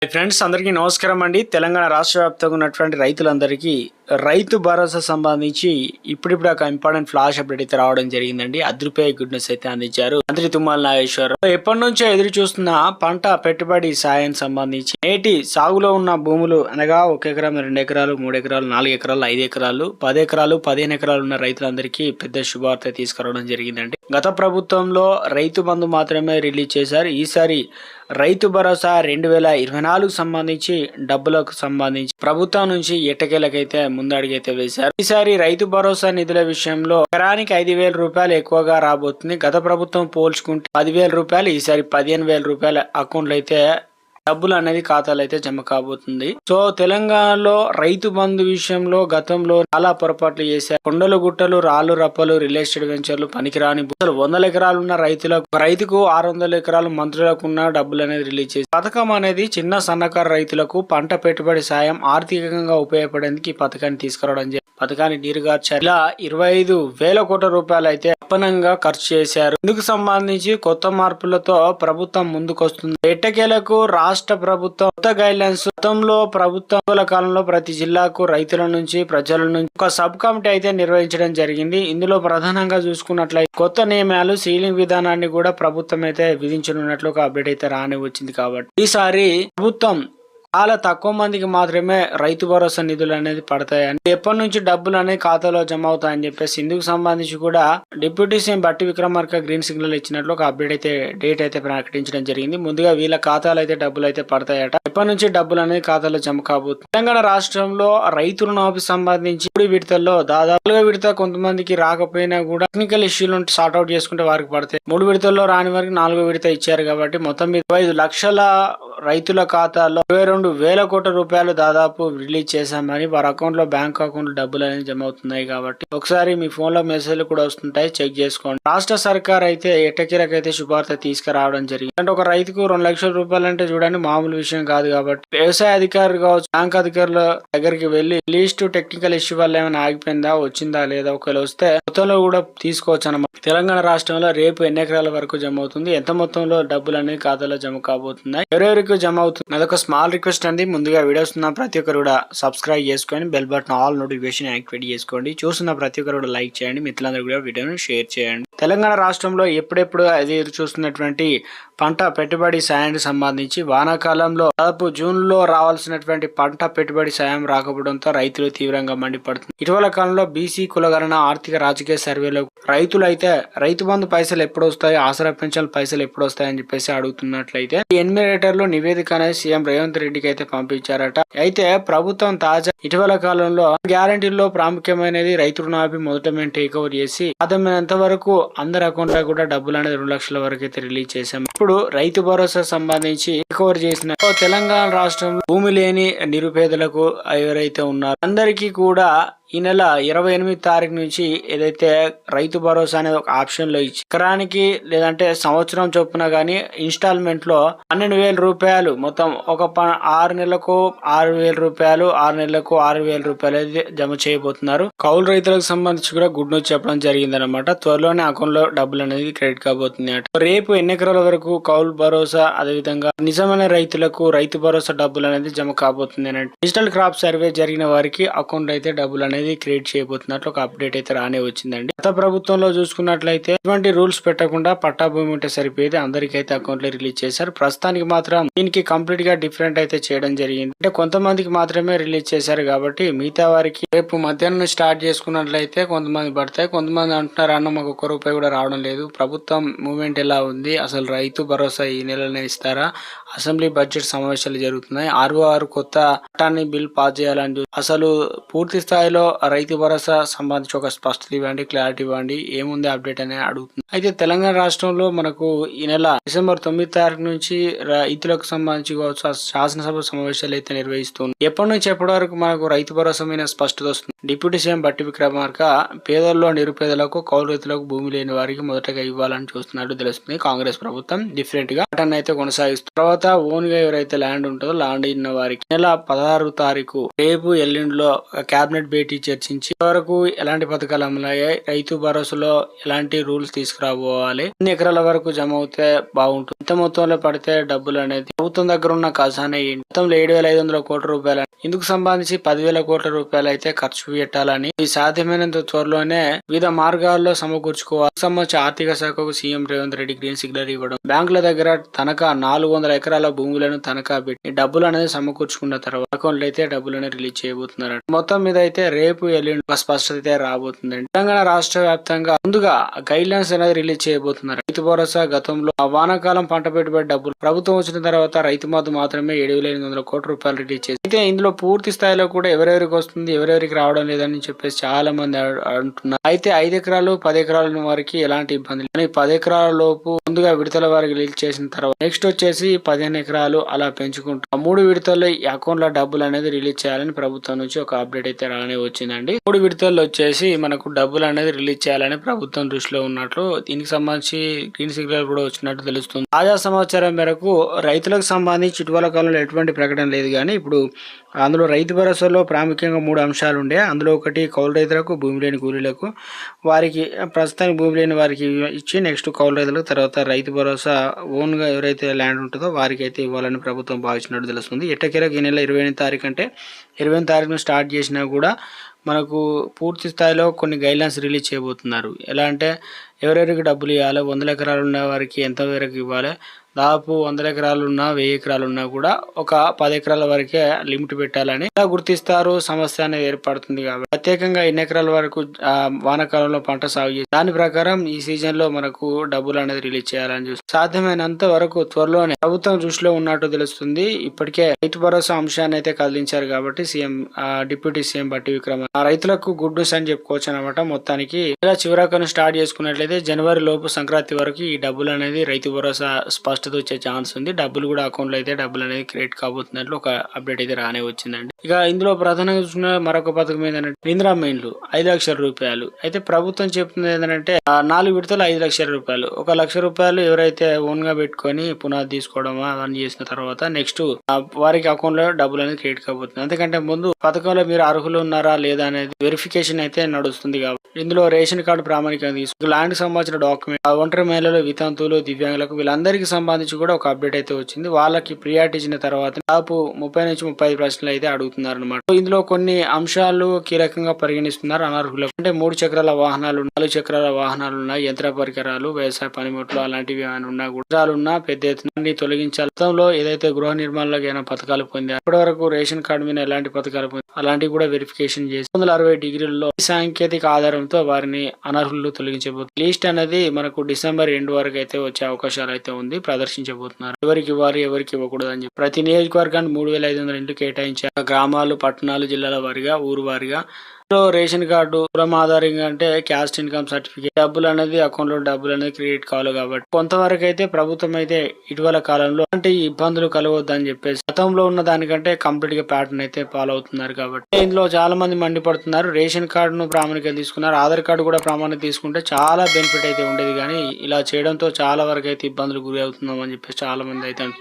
Friends అందరికీ నమస్కారం అండి. తెలంగాణ రాష్ట్ర వ్యాప్తంగా ఉన్నటువంటి రైతులందరికీ రైతు భరోసా సంబంధించి ఇప్పుడిప్పుడు ఒక ఇంపార్టెంట్ ఫ్లాష్ అప్డేట్ అయితే రావడం జరిగిందండి. అద్రిపోయే గుడ్ న్యూస్ అయితే అందించారు మంత్రి తుమ్మల నాగేశ్వరరావు. ఎప్పటి నుంచో ఎదురు చూస్తున్న పంట పెట్టుబడి సాయం సంబంధించి నేటి సాగులో ఉన్న భూములు అనగా 1 ఎకరం, 2 ఎకరాలు, 3 ఎకరాలు, 4 ఎకరాలు, 5 ఎకరాలు, 10 ఎకరాలు, 15 ఎకరాలు ఉన్న రైతులందరికీ పెద్ద శుభవార్త తీసుకురావడం జరిగిందండి. గత ప్రభుత్వంలో రైతు బంధు మాత్రమే రిలీజ్ చేశారు. ఈసారి రైతు భరోసా 2024 సంబంధించి డబ్బులకు సంబంధించి ప్రభుత్వం నుంచి ఎట్టకేలకైతే ముందడుగైతే వేశారు. ఈసారి రైతు భరోసా నిధుల విషయంలో ఎకరానికి 5,000 రూపాయలు ఎక్కువగా రాబోతుంది. గత ప్రభుత్వం పోల్చుకుంటే 10,000 రూపాయలు, ఈసారి 15,000 రూపాయల అకౌంట్లు అయితే డబ్బులు అనేది ఖాతాలు అయితే జమ కాబోతుంది. సో తెలంగాణలో రైతు బంధు విషయంలో గతంలో చాలా పొరపాట్లు చేశారు. కొండలు గుట్టలు, రాళ్లు రప్పలు, రియల్ ఎస్టేట్ వెంచర్లు, పనికిరాని 100 ఎకరాలు ఉన్న రైతుకు 600 ఎకరాలు మంత్రులకు ఉన్న డబ్బులు అనేది రిలీజ్ చేసి పథకం అనేది చిన్న సన్నకారు రైతులకు పంట పెట్టుబడి సాయం ఆర్థికంగా ఉపయోగపడేందుకు ఈ పథకాన్ని తీసుకురావడం పథకాన్ని నీరుగార్చారు. ఇలా 25,000 కోట్ల రూపాయలు అయితే అప్పనంగా ఖర్చు చేశారు. ఇందుకు సంబంధించి కొత్త మార్పులతో ప్రభుత్వం ముందుకొస్తుంది. ఎట్టకేలకు రాష్ట్ర ప్రభుత్వం కొత్త గైడ్ లైన్స్ గతంలో ప్రభుత్వ కాలంలో ప్రతి జిల్లాకు రైతుల నుంచి ప్రజల నుంచి ఒక సబ్ కమిటీ అయితే నిర్వహించడం జరిగింది. ఇందులో ప్రధానంగా చూసుకున్నట్లయితే కొత్త నియమాలు సీలింగ్ విధానాన్ని కూడా ప్రభుత్వం అయితే విధించనున్నట్లు ఒక అప్డేట్ అయితే రాని వచ్చింది. కాబట్టి ఈసారి ప్రభుత్వం చాలా తక్కువ మందికి మాత్రమే రైతు భరోసా నిధులు అనేది పడతాయని, ఎప్పటి నుంచి డబ్బులు అనేది ఖాతాలో జమ అవుతాయని చెప్పేసి ఇందుకు సంబంధించి కూడా డిప్యూటీ సీఎం బట్టి విక్రమార్క గ్రీన్ సిగ్నల్ ఇచ్చినట్లు ఒక అప్డేట్ అయితే డేట్ అయితే ప్రకటించడం జరిగింది. ముందుగా వీళ్ళ ఖాతాలు అయితే డబ్బులు అయితే పడతాయట. ఎప్పటి నుంచి డబ్బులు అనేది ఖాతాలో జమ కాబోతుంది. తెలంగాణ రాష్ట్రంలో రైతు రుణమాఫీ సంబంధించి 3 విడతల్లో దాదాపుగా విడత కొంతమందికి రాకపోయినా కూడా టెక్నికల్ ఇష్యూలు సార్ట్అవుట్ చేసుకుంటే వారికి పడతాయి. 3 విడతల్లో రాని వారికి 4వ విడత ఇచ్చారు. కాబట్టి మొత్తం 25 లక్షల రైతుల ఖాతాల్లో 22,000 కోట్ల రూపాయలు దాదాపు రిలీజ్ చేశామని వారి అకౌంట్ లో బ్యాంక్ అకౌంట్ డబ్బులు అనేది జమ అవుతున్నాయి. కాబట్టి ఒకసారి మీ ఫోన్ లో మెసేజ్లు కూడా వస్తుంటాయి, చెక్ చేసుకోండి. రాష్ట్ర సర్కార్ అయితే ఎట్టకేలకైతే శుభార్త తీసుకురావడం జరిగింది. అంటే ఒక రైతుకు 2 లక్షల రూపాయలు అంటే చూడండి మామూలు విషయం కాదు. కాబట్టి వ్యవసాయ అధికారులు కావచ్చు, బ్యాంక్ అధికారుల దగ్గరికి వెళ్లి లీస్ట్ టెక్నికల్ ఇష్యూ వల్ల ఏమైనా ఆగిపోయిందా, వచ్చిందా లేదా, ఒకవేళ వస్తే మొత్తంలో కూడా తీసుకోవచ్చు అన్నమాట. తెలంగాణ రాష్ట్రంలో రేపు ఎన్ని ఎకరాల వరకు జమ అవుతుంది, ఎంత మొత్తంలో డబ్బులు అనేది ఖాతాలో జమ కాబోతున్నాయి, ఎవరెవరికి జమ అవుతుంది, అదొక స్మాల్ రిక్వెస్ట్ అండి. ముందుగా వీడియోస్ ఉన్న ప్రతి ఒక్కరు కూడా సబ్స్క్రైబ్ చేసుకొని bell button all notification activate చేసుకోండి. చూస్తున్న ప్రతి ఒక్కరు కూడా లైక్ చేయండి, మిత్రులందరూ కూడా వీడియోను షేర్ చేయండి. తెలంగాణ రాష్ట్రంలో ఎప్పుడెప్పుడు ఎదురు చూస్తున్నటువంటి పంట పెట్టుబడి సాయానికి సంబంధించి వానాకాలంలో దాదాపు జూన్ లో రావాల్సినటువంటి పంట పెట్టుబడి సాయం రాకపోవడంతో రైతులు తీవ్రంగా మండిపడుతుంది. ఇటీవల కాలంలో బీసీ కులగణన ఆర్థిక రాజకీయ సర్వేలో రైతులు అయితే రైతు బంధు పైసలు ఎప్పుడు వస్తాయి, ఆసరా పెన్షన్ పైసలు ఎప్పుడు వస్తాయని చెప్పేసి అడుగుతున్నట్లయితే ఈ ఎన్యూమరేటర్లు నివేదిక అనేది సీఎం రేవంత్ రెడ్డికి అయితే పంపించారట. అయితే ప్రభుత్వం తాజా ఇటీవల కాలంలో గ్యారంటీల్లో ప్రాముఖ్యమైనది రైతు రుణమాఫీ మొదట మేము టేక్ ఓవర్ చేసి సాధ్యమైనంత వరకు అందరి అకౌంట్ లో కూడా డబ్బులు అనేది 2 లక్షల వరకు అయితే రిలీజ్ చేశాం. ఇప్పుడు రైతు భరోసా సంబంధించి రికవర్ చేసిన తెలంగాణ రాష్ట్రంలో భూమి లేని నిరుపేదలకు ఎవరైతే ఉన్నారో అందరికీ కూడా ఈ నెల 28 తారీఖు నుంచి ఏదైతే రైతు భరోసా అనేది ఒక ఆప్షన్ లో ఇచ్చి ఎకరానికి లేదంటే సంవత్సరం చొప్పున గానీ ఇన్స్టాల్మెంట్ లో 12,000 రూపాయలు మొత్తం ఒక 6 నెలలకు 6,000 రూపాయలు, 6 నెలలకు 6,000 రూపాయలు జమ చేయబోతున్నారు. కౌలు రైతులకు సంబంధించి కూడా గుడ్ న్యూస్ చెప్పడం జరిగిందనమాట. త్వరలోనే అకౌంట్ లో డబ్బులు అనేది క్రెడిట్ కాబోతుంది అట. రేపు ఎన్ని ఎకరాల వరకు కౌలు భరోసా, అదేవిధంగా నిజమైన రైతులకు రైతు భరోసా డబ్బులు అనేది జమ కాబోతుంది అన్నట్టు. డిజిటల్ క్రాప్ సర్వే జరిగిన వారికి అకౌంట్ అయితే డబ్బులు అనేది క్రియేట్ చేయబోతున్నట్లు ఒక అప్డేట్ అయితే రానే వచ్చిందండి. గత ప్రభుత్వంలో చూసుకున్నట్లయితే ఎటువంటి రూల్స్ పెట్టకుండా పట్టా భూమి ఉంటే సరిపోయేది, అందరికీ అయితే అకౌంట్ లో రిలీజ్ చేశారు. ప్రస్తుతానికి మాత్రం దీనికి కంప్లీట్ గా డిఫరెంట్ అయితే చేయడం జరిగింది. అంటే కొంతమందికి మాత్రమే రిలీజ్ చేశారు. కాబట్టి మిగతా వారికి రేపు మధ్యాహ్నం స్టార్ట్ చేసుకున్నట్లయితే కొంతమంది పడతాయి. కొంతమంది అంటున్నారు అన్న మాకు 1 రూపాయి కూడా రావడం లేదు, ప్రభుత్వం మూవ్మెంట్ ఎలా ఉంది, అసలు రైతు భరోసా ఈ నెలనే ఇస్తారా, అసెంబ్లీ బడ్జెట్ సమావేశాలు జరుగుతున్నాయి, 6 కొత్త చట్టాన్ని బిల్ పాస్ చేయాలని అసలు పూర్తి స్థాయిలో రైతు భరోసా సంబంధించి ఒక స్పష్టత ఇవ్వండి, క్లారిటీ ఇవ్వండి, ఏముంది అప్డేట్ అనేది అడుగుతుంది. అయితే తెలంగాణ రాష్ట్రంలో మనకు ఈ నెల డిసెంబర్ 9 తారీఖు నుంచి రైతులకు సంబంధించి శాసనసభ సమావేశాలు అయితే నిర్వహిస్తుంది. ఎప్పటి నుంచి ఎప్పటి వరకు మనకు రైతు భరోసా మీద స్పష్టత వస్తుంది. డిప్యూటీ సీఎం బట్టి విక్రమార్క పేదల్లో నిరుపేదలకు, కౌలు రైతులకు, భూమి లేని వారికి మొదటగా ఇవ్వాలని చూస్తున్నట్టు తెలుస్తుంది. కాంగ్రెస్ ప్రభుత్వం డిఫరెంట్ గా వాటిని అయితే కొనసాగిస్తుంది. తర్వాత ఓన్ గా ఎవరైతే ల్యాండ్ ఉంటుందో ల్యాండ్ ఉన్న వారికి నెల 16 తారీఖు రేపు ఎల్లుండిలో కేబినెట్ భేటీ చర్చించి వరకు ఎలాంటి పథకాలు అమలయ్యాయి, రైతు భరోసాలో ఎలాంటి రూల్స్ తీసుకురాబోవాలి, ఎన్ని ఎకరాల వరకు జమ అవుతే బాగుంటుంది, ఎంత మొత్తంలో పడితే డబ్బులు అనేది ప్రభుత్వం దగ్గర ఉన్న ఖజానా ఏంటి, మొత్తంలో 7,500 కోట్ల రూపాయలు ఇందుకు సంబంధించి 10,000 కోట్ల రూపాయలు అయితే ఖర్చు పెట్టాలని ఈ సాధ్యమైనంత త్వరలోనే వివిధ మార్గాల్లో సమకూర్చుకోవాలి. సంబంధించి ఆర్థిక శాఖకు CM Revanth Reddy green signal ఇవ్వడం, బ్యాంకుల దగ్గర తనఖా 400 ఎకరాల భూములను తనఖా పెట్టి డబ్బులు అనేది సమకూర్చుకున్న తర్వాత అకౌంట్లు అయితే డబ్బులను రిలీజ్ చేయబోతున్నారు. మొత్తం మీద అయితే రేపు ఎల్లుండి ఒక స్పష్టత అయితే రాబోతుందండి. తెలంగాణ రాష్ట్ర వ్యాప్తంగా ముందుగా గైడ్ లైన్స్ అనేది రిలీజ్ చేయబోతున్నారు. రైతు భరోసా గతంలో వానాకాలం పంట పెట్టుబడి డబ్బులు ప్రభుత్వం వచ్చిన తర్వాత రైతు మాత్రం మాత్రమే 7,800 కోట్ల రూపాయలు రిలీజ్ చేసి అయితే ఇందులో పూర్తి స్థాయిలో కూడా ఎవరెవరికి వస్తుంది ఎవరెవరికి రావడం లేదని చెప్పేసి చాలా మంది అంటున్నారు. అయితే 5 ఎకరాలు 10 ఎకరాల వారికి ఎలాంటి ఇబ్బంది లేదు. 10 ఎకరాల లోపు ముందుగా విడతల వారికి రిలీజ్ చేసిన తర్వాత నెక్స్ట్ వచ్చేసి 15 ఎకరాలు అలా పెంచుకుంటూ 3 విడతల్లో ఈ అకౌంట్ లో డబ్బులు అనేది రిలీజ్ చేయాలని ప్రభుత్వం నుంచి ఒక అప్డేట్ అయితే రానే వచ్చిందండి. 3 విడతల్లో వచ్చేసి మనకు డబ్బులు అనేది రిలీజ్ చేయాలని ప్రభుత్వం దృష్టిలో ఉన్నట్లు దీనికి సంబంధించి గ్రీన్ సిగ్నల్ కూడా వచ్చినట్టు తెలుస్తుంది. తాజా సమాచారం మేరకు రైతులకు సంబంధించి ఇటీవల కాలంలో ఎటువంటి ప్రకటన లేదు కానీ ఇప్పుడు అందులో రైతు భరోసాలో ప్రాముఖ్యంగా 3 అంశాలు ఉండే. అందులో ఒకటి కౌలు రైతులకు, భూమి లేని కూలీలకు, వారికి ప్రస్తుతానికి భూమి లేని వారికి ఇచ్చి నెక్స్ట్ కౌలు రైతులకు, తర్వాత రైతు భరోసా ఓన్ గా ఎవరైతే ల్యాండ్ ఉంటుందో వారికి అయితే ఇవ్వాలని ప్రభుత్వం భావించినట్టు తెలుస్తుంది. ఎట్టకేలకు ఈ నెల 28వ తారీఖు అంటే 28వ తారీఖున స్టార్ట్ చేసినా కూడా మనకు పూర్తి స్థాయిలో కొన్ని గైడ్లైన్స్ రిలీజ్ చేయబోతున్నారు. ఎలా అంటే ఎవరెవరికి డబ్బులు ఇవ్వాలి, 100 ఎకరాలు ఉన్న వారికి ఎంత వరకు ఇవ్వాలి, దాదాపు 100 ఎకరాలు ఉన్నా 1000 ఎకరాలు ఉన్నా కూడా ఒక 10 ఎకరాల వరకే లిమిట్ పెట్టాలని ఇలా గుర్తిస్తారు. సమస్య అనేది ఏర్పడుతుంది కాబట్టి ప్రత్యేకంగా ఎన్ని ఎకరాల వరకు వానాకాలంలో పంట సాగు చేసి దాని ప్రకారం ఈ సీజన్ లో మనకు డబ్బులు అనేది రిలీజ్ చేయాలని చూసి సాధ్యమైనంత వరకు త్వరలోనే ప్రభుత్వం దృష్టిలో ఉన్నట్టు తెలుస్తుంది. ఇప్పటికే రైతు భరోసా అంశాన్ని అయితే కదిలించారు కాబట్టి సీఎం డిప్యూటీ సీఎం బట్టి విక్రమ రైతులకు గుడ్ న్యూస్ అని చెప్పుకోవచ్చు అనమాట. మొత్తానికి ఇలా చివరకను స్టార్ట్ చేసుకున్నట్లయితే జనవరి లోపు సంక్రాంతి వరకు ఈ డబ్బులు అనేది రైతు భరోసా స్పష్టత వచ్చే ఛాన్స్ ఉంది. డబ్బులు కూడా అకౌంట్ లో అయితే డబ్బులు అనేది క్రియేట్ కాబోతున్నట్లు ఒక అప్డేట్ అయితే రానే వచ్చిందండి. ఇక ఇందులో ప్రధానంగా చూసిన మరొక పథకం ఏంటంటే ఇందిరా మైన్లు 5 లక్షల రూపాయలు. అయితే ప్రభుత్వం చెప్తుంది ఏంటంటే 4 విడతలు 5 లక్షల రూపాయలు. 1 లక్ష రూపాయలు ఎవరైతే ఓన్ గా పెట్టుకొని పునాది తీసుకోవడం అవన్నీ చేసిన తర్వాత నెక్స్ట్ వారికి అకౌంట్ లో డబ్బులు అనేది క్రియేట్ కాబోతుంది. ఎందుకంటే ముందు పథకంలో మీరు అర్హులు ఉన్నారా లేదా అనేది వెరిఫికేషన్ అయితే నడుస్తుంది కాబట్టి ఇందులో రేషన్ కార్డు ప్రామాణికంగా తీసుకు ల్యాండ్ సంబంధించిన డాక్యుమెంట్, ఒంటరి మహిళలు, వితంతువులు, దివ్యాంగులకు వీళ్ళందరికీ సంబంధించి కూడా ఒక అప్డేట్ అయితే వచ్చింది. వాళ్ళకి ప్రియారిటీ ఇచ్చిన తర్వాత దాదాపు 30 నుంచి 35 ప్రశ్నలు అయితే అడుగుతున్నారు అనమాట. ఇందులో కొన్ని అంశాలు కీలకంగా పరిగణిస్తున్నారు అనర్హులకు. అంటే 3 చక్రాల వాహనాలు, 4 చక్రాల వాహనాలు ఉన్నాయి, యంత్ర పరికరాలు, వ్యవసాయ పనిముట్లు అలాంటివి ఏమైనా ఉన్నా కూడా ఉన్నా పెద్ద ఎత్తున తొలగించాలి. గతంలో ఏదైతే గృహ నిర్మాణంలో ఏమైనా పథకాలు పొందారు, ఇప్పటి వరకు రేషన్ కార్డు మీద ఎలాంటి పథకాలు పొందారు అలాంటివి కూడా వెరిఫికేషన్ చేసి 360 డిగ్రీల్లో సాంకేతిక ఆధారంతో వారిని అనర్హులు తొలగించబోతున్నారు. లిస్ట్ అనేది మనకు డిసెంబర్ ఎండ్ వరకు అయితే వచ్చే అవకాశాలు అయితే ఉంది. ప్రదర్శించబోతున్నారు. ఎవరికి ఇవ్వాలి ఎవరికి ఇవ్వకూడదు అని చెప్పి ప్రతి నియోజకవర్గానికి 3,500 ఇండ్లు కేటాయించారు. గ్రామాలు, పట్టణాలు, జిల్లాల వారిగా, ఊరు వారిగా. రేషన్ కార్డు కులం ఆధారంగా అంటే క్యాస్ట్ ఇన్కమ్ సర్టిఫికేట్ డబ్బులు అనేది అకౌంట్ లో డబ్బులు అనేది క్రియేట్ కావాలి కాబట్టి కొంతవరకు అయితే ప్రభుత్వం అయితే ఇటీవల కాలంలో అంటే ఇబ్బందులు కలగొద్దని చెప్పేసి గతంలో ఉన్న దానికంటే కంప్లీట్ గా ప్యాటర్న్ అయితే ఫాలో అవుతున్నారు. కాబట్టి ఇందులో చాలా మంది మండిపడుతున్నారు. రేషన్ కార్డును ప్రామాణికంగా తీసుకున్నారు, ఆధార్ కార్డు కూడా ప్రామాణికంగా తీసుకుంటే చాలా బెనిఫిట్ అయితే ఉండేది. కానీ ఇలా చేయడంతో చాలా వరకు అయితే ఇబ్బందులు గురి అవుతున్నాం అని చెప్పేసి చాలా మంది అయితే అంటున్నారు.